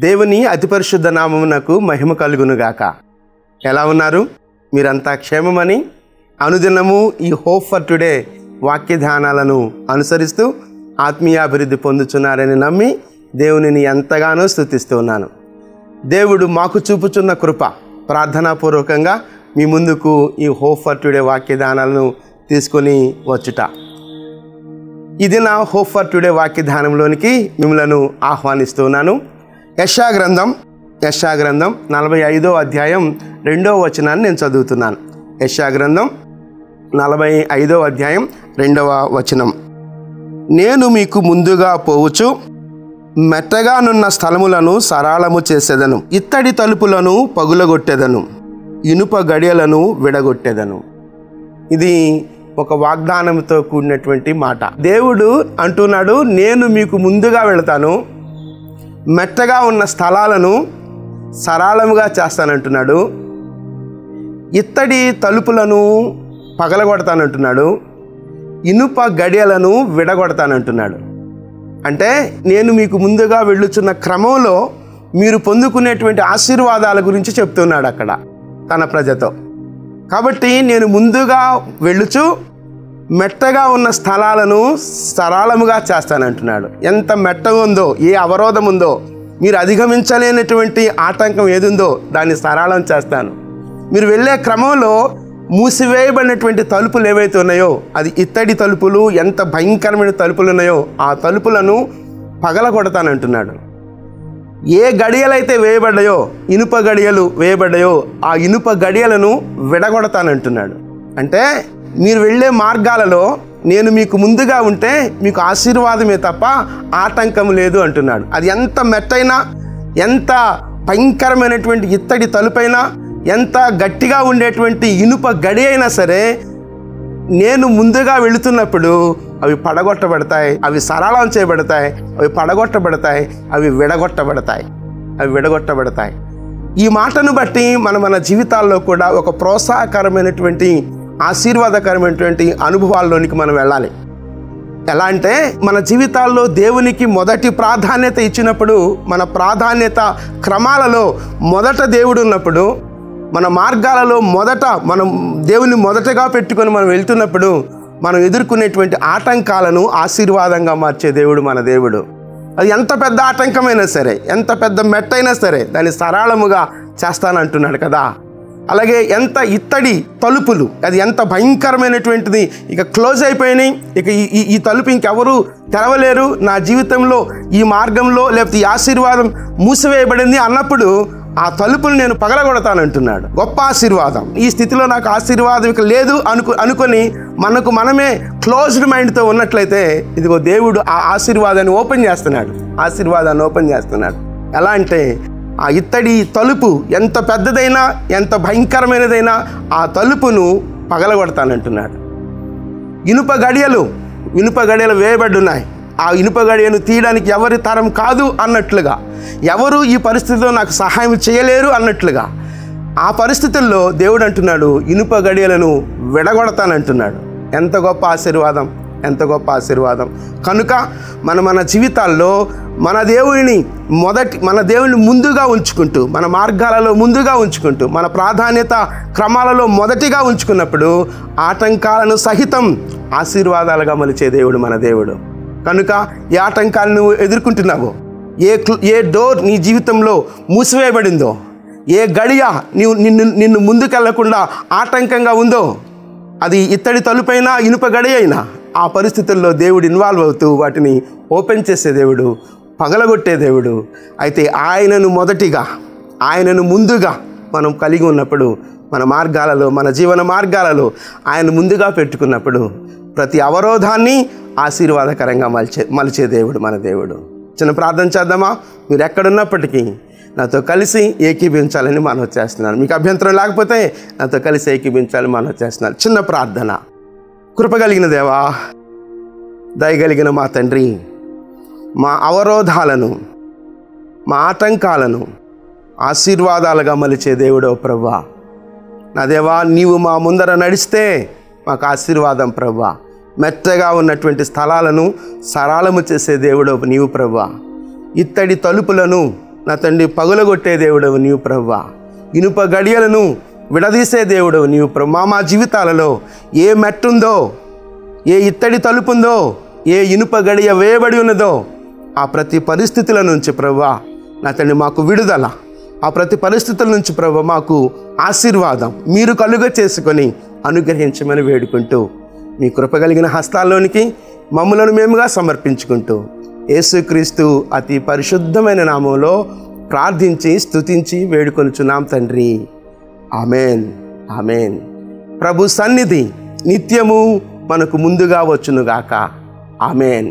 దేవుని అతి పరిశుద్ధ నామమునకు మహిమ కలుగునుగాక. ఎలా ఉన్నారు? మీరంతా క్షేమమని అనుదినము ఈ హోప్ ఫర్ టుడే వాక్య ధ్యానాలను అనుసరిస్తూ ఆత్మీయాభివృద్ధి పొందుచున్నారని నమ్మి దేవునిని ఎంతగానో స్తుతిస్తూ ఉన్నాను. దేవుడు మాకు చూపుచున్న కృప ప్రార్థనాపూర్వకంగా మీ ముందుకు ఈ హోప్ ఫర్ టుడే వాక్య ధ్యానాలను తీసుకొని వచ్చుట. ఇది నా హోప్ ఫర్ టుడే వాక్య ధ్యానంలోనికి మిమ్మలను ఆహ్వానిస్తూ ఉన్నాను. యెషయా గ్రంథం 45వ అధ్యాయం 2వ వచనాన్ని నేను చదువుతున్నాను. యెషయా గ్రంథం 45వ అధ్యాయం 2వ వచనం. నేను మీకు ముందుగా పోవచ్చు, మెట్టగానున్న స్థలములను సరళము చేసేదను, ఇత్తడి తలుపులను పగులగొట్టెదను, ఇనుప గడియలను విడగొట్టెదను. ఇది ఒక వాగ్దానంతో కూడినటువంటి మాట. దేవుడు అంటున్నాడు, నేను మీకు ముందుగా వెళతాను, మెట్టగా ఉన్న స్థలాలను సరళముగా చేస్తానంటున్నాడు, ఇత్తడి తలుపులను పగలగొడతానంటున్నాడు, ఇనుప గడియలను విడగొడతానంటున్నాడు. అంటే నేను మీకు ముందుగా వెళ్ళుచున్న క్రమంలో మీరు పొందుకునేటువంటి ఆశీర్వాదాల గురించి చెప్తున్నాడు అక్కడ తన ప్రజతో. కాబట్టి నేను ముందుగా వెళ్ళుచు మెట్టగా ఉన్న స్థలాలను సరళముగా చేస్తానంటున్నాడు. ఎంత మెట్టగా ఉందో, ఏ అవరోధం ఉందో, మీరు అధిగమించలేనటువంటి ఆటంకం ఏదుందో దాన్ని సరళం చేస్తాను. మీరు వెళ్ళే క్రమంలో మూసివేయబడినటువంటి తలుపులు ఏవైతే ఉన్నాయో, అది ఇత్తడి తలుపులు, ఎంత భయంకరమైన తలుపులు ఉన్నాయో ఆ తలుపులను పగలగొడతానంటున్నాడు. ఏ గడియలైతే వేయబడ్డాయో, ఇనుప గడియలు వేయబడ్డాయో ఆ ఇనుప గడియలను విడగొడతానంటున్నాడు. అంటే మీరు వెళ్ళే మార్గాలలో నేను మీకు ముందుగా ఉంటే మీకు ఆశీర్వాదమే తప్ప ఆటంకం లేదు అంటున్నాడు. అది ఎంత మెట్టైనా, ఎంత భయంకరమైనటువంటి ఇత్తడి తలుపైనా, ఎంత గట్టిగా ఉండేటువంటి ఇనుప గడి అయినా సరే, నేను ముందుగా వెళుతున్నప్పుడు అవి పడగొట్టబడతాయి, అవి సరళం చేయబడతాయి, అవి పడగొట్టబడతాయి, అవి విడగొట్టబడతాయి. ఈ మాటను బట్టి మన జీవితాల్లో కూడా ఒక ప్రోత్సాహకరమైనటువంటి ఆశీర్వాదకరమైనటువంటి అనుభవాల్లోనికి మనం వెళ్ళాలి. ఎలా అంటే, మన జీవితాల్లో దేవునికి మొదటి ప్రాధాన్యత ఇచ్చినప్పుడు, మన ప్రాధాన్యత క్రమాలలో మొదట దేవుడు ఉన్నప్పుడు, మన మార్గాలలో మొదట మనం దేవుని మొదటగా పెట్టుకొని మనం వెళ్తున్నప్పుడు మనం ఎదుర్కొనేటువంటి ఆటంకాలను ఆశీర్వాదంగా మార్చే దేవుడు మన దేవుడు. అది ఎంత పెద్ద ఆటంకమైనా సరే, ఎంత పెద్ద మెట్టైనా సరే దాన్ని సరళముగా చేస్తానంటున్నాడు కదా. అలాగే ఎంత ఇత్తడి తలుపులు, అది ఎంత భయంకరమైనటువంటిది, ఇక క్లోజ్ అయిపోయినాయి, ఇక ఈ తలుపు ఇంకెవరు తెరవలేరు నా జీవితంలో, ఈ మార్గంలో, లేకపోతే ఈ ఆశీర్వాదం మూసివేయబడింది అన్నప్పుడు ఆ తలుపులు నేను పగలగొడతానంటున్నాడు. గొప్ప ఆశీర్వాదం. ఈ స్థితిలో నాకు ఆశీర్వాదం ఇక లేదు అనుకొని మనమే క్లోజ్డ్ మైండ్తో ఉన్నట్లయితే, ఇదిగో దేవుడు ఆ ఆశీర్వాదాన్ని ఓపెన్ చేస్తున్నాడు. ఎలా అంటే, ఆ ఇత్తడి తలుపు ఎంత పెద్దదైనా, ఎంత భయంకరమైనదైనా ఆ తలుపును పగలగొడతానంటున్నాడు. ఇనుప గడియలు వేయబడ్డున్నాయి. ఆ ఇనుప గడియను తీయడానికి ఎవరి తరం కాదు అన్నట్లుగా, ఎవరు ఈ పరిస్థితిలో నాకు సహాయం చేయలేరు అన్నట్లుగా, ఆ పరిస్థితుల్లో దేవుడు అంటున్నాడు, ఇనుప గడియలను విడగొడతానంటున్నాడు. ఎంత గొప్ప ఆశీర్వాదం. కనుక మన జీవితాల్లో మన దేవుని ముందుగా ఉంచుకుంటూ, మన మార్గాలలో ముందుగా ఉంచుకుంటూ, మన ప్రాధాన్యత క్రమాలలో మొదటిగా ఉంచుకున్నప్పుడు ఆటంకాలను సహితం ఆశీర్వాదాలుగా మలిచే దేవుడు మన దేవుడు. కనుక ఏ ఆటంకాలను నువ్వు ఎదుర్కొంటున్నావో, ఏ డోర్ నీ జీవితంలో మూసివేయబడిందో, ఏ గడియ నిన్ను ముందుకెళ్లకుండా ఆటంకంగా ఉందో, అది ఇత్తడి తలుపైనా, ఇనుప గడి అయినా, ఆ పరిస్థితుల్లో దేవుడు ఇన్వాల్వ్ అవుతూ వాటిని ఓపెన్ చేసే దేవుడు, పగలగొట్టే దేవుడు. అయితే ఆయనను ముందుగా మనం కలిగి ఉన్నప్పుడు, మన మార్గాలలో, మన జీవన మార్గాలలో ఆయన ముందుగా పెట్టుకున్నప్పుడు ప్రతి అవరోధాన్ని ఆశీర్వాదకరంగా మలిచే దేవుడు మన దేవుడు. చిన్న ప్రార్థన చేద్దామా? మీరు ఎక్కడున్నప్పటికీ నాతో కలిసి ఏకీభించాలని మనవి చేస్తున్నాను. మీకు అభ్యంతరం లేకపోతే నాతో కలిసి ఏకీభించాలని మనవి చేస్తున్నాను. చిన్న ప్రార్థన. కృపగలిగిన దేవా, దయగలిగిన మా తండ్రి, మా అవరోధాలను, మా ఆటంకాలను ఆశీర్వాదాలుగా మలిచే దేవుడో ప్రభువా. నా దేవా, నీవు మా ముందర నడిస్తే మాకు ఆశీర్వాదం ప్రభువా. మెత్తగా ఉన్నటువంటి స్థలాలను సరళము చేసే దేవుడు నీవు ప్రభువా. ఇత్తడి తలుపులను నా తండ్రి పగులగొట్టే దేవుడవు నీవు ప్రభువా. ఇనుప గడియలను విడదీసే దేవుడవు నీవు ప్రభు. మా జీవితాలలో ఏ మెట్టుందో, ఏ ఇత్తడి తలుపుందో, ఏ ఇనుప గడియ వేయబడి ఉన్నదో ఆ ప్రతి పరిస్థితుల నుంచి ప్రభువా నా తండ్రి మాకు విడుదల, ఆ ప్రతి పరిస్థితుల నుంచి ప్రభువా మాకు ఆశీర్వాదం మీరు కలుగ చేసుకొని అనుగ్రహించమని వేడుకుంటూ మీ కృప కలిగిన హస్తాల్లోనికి మమ్ములను మేముగా సమర్పించుకుంటూ యేసుక్రీస్తు అతి పరిశుద్ధమైన నామంలో ప్రార్థించి స్తుతించి వేడుకొనుచున్నాం తండ్రి. Amen, amen. ప్రభు సన్నిధి నిత్యము మనకు ముందుగా వచ్చునుగాక. ఆమెన్.